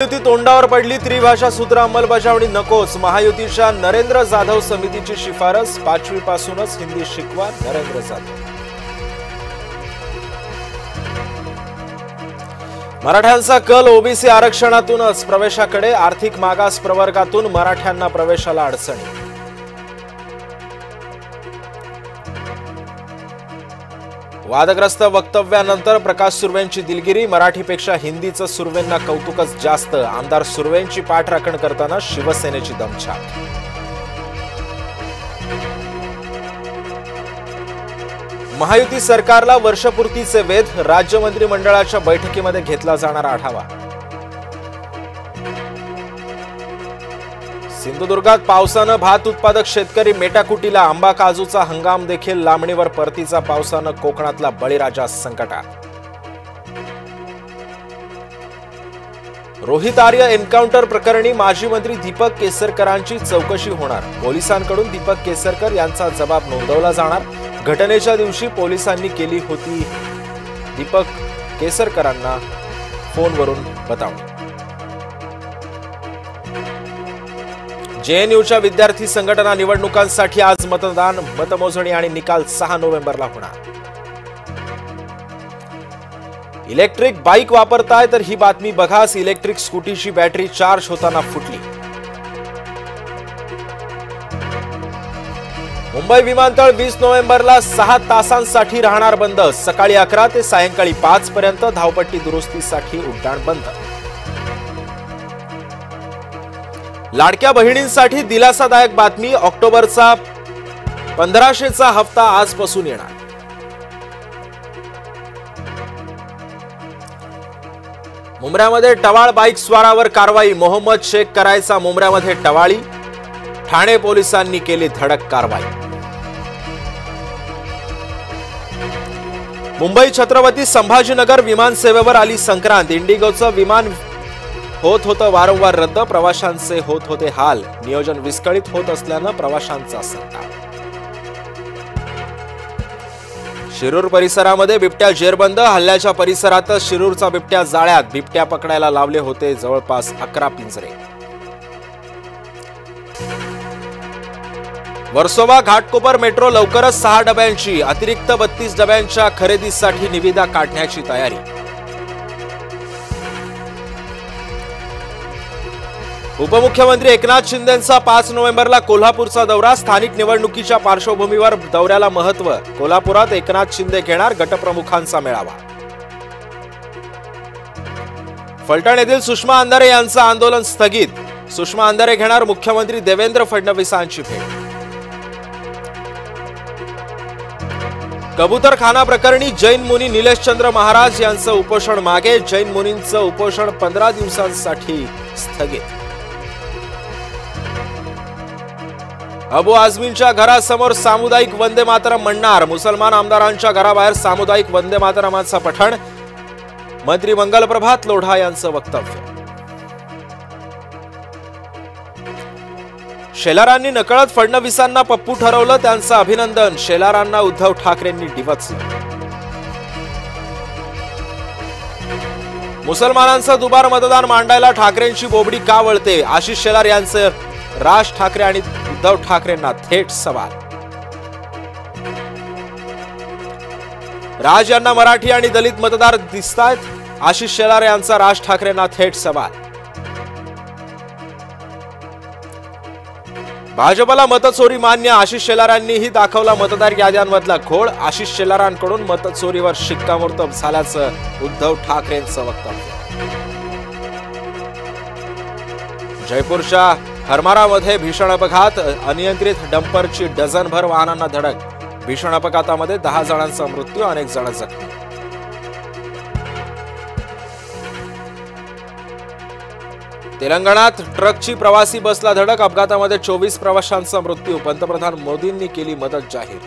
महायुती तोंडावर पडली, त्रिभाषा सूत्र अंमलबजावणी नकोच. महायुतीच्या नरेंद्र जाधव समितीची शिफारस, 5वी पासूनच हिंदी शिकवा. नरेंद्र जाधव. मराठ्यांचा कल ओबीसी आरक्षणातूनच प्रवेशाकडे, आर्थिक मागास प्रवर्गातून मराठ्यांना प्रवेशाला अडचणी. वादग्रस्त वक्तव्यानंतर प्रकाश सुर्वेंची दिलगिरी, मराठीपेक्षा हिंदीचं सुर्वेंना कौतुकच जास्त. आमदार सुर्वेंची पाठराखण करताना शिवसेनेची दमछाक. महायुती सरकारला वर्षपूर्तीचे वेध, राज्य मंत्रिमंडळाच्या बैठकीमध्ये घेतला जाणार आढावा. सिंधुदुर्गात पावसानं भात उत्पादक शेतकरी मेटाकुटीला, आंबा काजूचा हंगाम देखील लांबणीवर. परतीचा पावसानं कोकणातला बळीराजा संकटात. रोहित आर्य एन्काउंटर प्रकरणी माजी मंत्री दीपक केसरकरांची चौकशी होणार. पोलिसांकडून दीपक केसरकर यांचा जबाब नोंदवला जाणार. घटनेच्या दिवशी पोलिसांनी केली होती दीपक केसरकरांना फोनवरून बतावणी. जेएनयूच्या विद्यार्थी संघटना निवडणुकांसाठी आज मतदान, मतमोजणी आणि निकाल 6 नोव्हेंबरला होणार. इलेक्ट्रिक बाईक वापरताय तर ही बातमी बघाच. इलेक्ट्रिक स्कूटीची बॅटरी चार्ज होताना फुटली. मुंबई विमानतळ 20 नोव्हेंबरला 6 तासांसाठी राहणार बंद. सकाळी 11 ते सायंकाळी 5 पर्यंत धावपट्टी दुरुस्तीसाठी उड्डाण बंद. लाडक्या बहिणींसाठी दिलासादायक बातमी, ऑक्टोबरचा 1500चा हप्ता आजपासून येणार. मुंब्र्यामध्ये टवाळ बाईक स्वारावर कारवाई, मोहम्मद शेख करायचा मुंब्र्यामध्ये टवाळी. ठाणे पोलिसांनी केली धडक कारवाई. मुंबई छत्रपती संभाजीनगर विमानसेवेवर आली संक्रांत. इंडिगोचं विमान होत होतं वारंवार रद्द, प्रवाशांचे होत होते हाल. नियोजन विस्कळीत होत असल्यानं प्रवाशांचा संताप. शिरूर परिसरामध्ये बिबट्या जेरबंद, हल्ल्याच्या परिसरातच शिरूरचा बिबट्या जाळ्यात. बिबट्या पकडायला लावले होते जवळपास 11 पिंजरे. वर्सोवा घाटकोपर मेट्रो लवकरच 6 डब्यांची, अतिरिक्त 32 डब्यांच्या खरेदीसाठी निविदा काढण्याची तयारी. उपमुख्यमंत्री एकनाथ शिंदेंचा 5 नोव्हेंबरला कोल्हापूरचा दौरा. स्थानिक निवडणुकीच्या पार्श्वभूमीवर दौऱ्याला महत्त्व. कोल्हापुरात एकनाथ शिंदे घेणार गटप्रमुखांचा मेळावा. फलटण येथील सुषमा अंधारे यांचं आंदोलन स्थगित. सुषमा अंधारे घेणार मुख्यमंत्री देवेंद्र फडणवीसांची भेट. कबूतरखाना प्रकरणी जैन मुनी निलेशचंद्र महाराज यांचं उपोषण मागे. जैन मुनींचं उपोषण 15 दिवसांसाठी स्थगित. अबू आझमींच्या घरासमोर सामुदायिक वंदे मातरम म्हणणार. मुसलमान आमदारांच्या घराबाहेर सामुदायिक वंदे मातरमाचं पठण. मंत्री मंगलप्रभात लोढा यांचं वक्तव्य. शेलारांनी नकळत फडणवीसांना पप्पू ठरवलं, त्यांचं अभिनंदन. शेलारांना उद्धव ठाकरेंनी डिवचलं. मुसलमानांचं दुबार मतदान मांडायला ठाकरेंची बोबडी का वळते? आशिष शेलार यांचं राज ठाकरे आणि उद्धव ठाकरेंना थेट सवाल. राज यांना मराठी आणि दलित मतदार दिसतायत. आशिष शेलार यांचा राज ठाकरेंना थेट सवाल. भाजपला मतचोरी मान्य, आशिष शेलारांनीही दाखवला मतदार याद्यांमधला घोळ. आशिष शेलारांकडून मतचोरीवर शिक्कामोर्तब झाल्याचं उद्धव ठाकरेंचं वक्तव्य. जयपूरच्या हरमारामध्ये भीषण अपघात, अनियंत्रित डंपरची डझनभर वाहनांना धडक. भीषण अपघातामध्ये 10 जणांचा मृत्यू, अनेक जण जखमी. तेलंगणात ट्रकची प्रवासी बसला धडक, अपघातामध्ये 24 प्रवाशांचा मृत्यू. पंतप्रधान मोदींनी केली मदत जाहीर.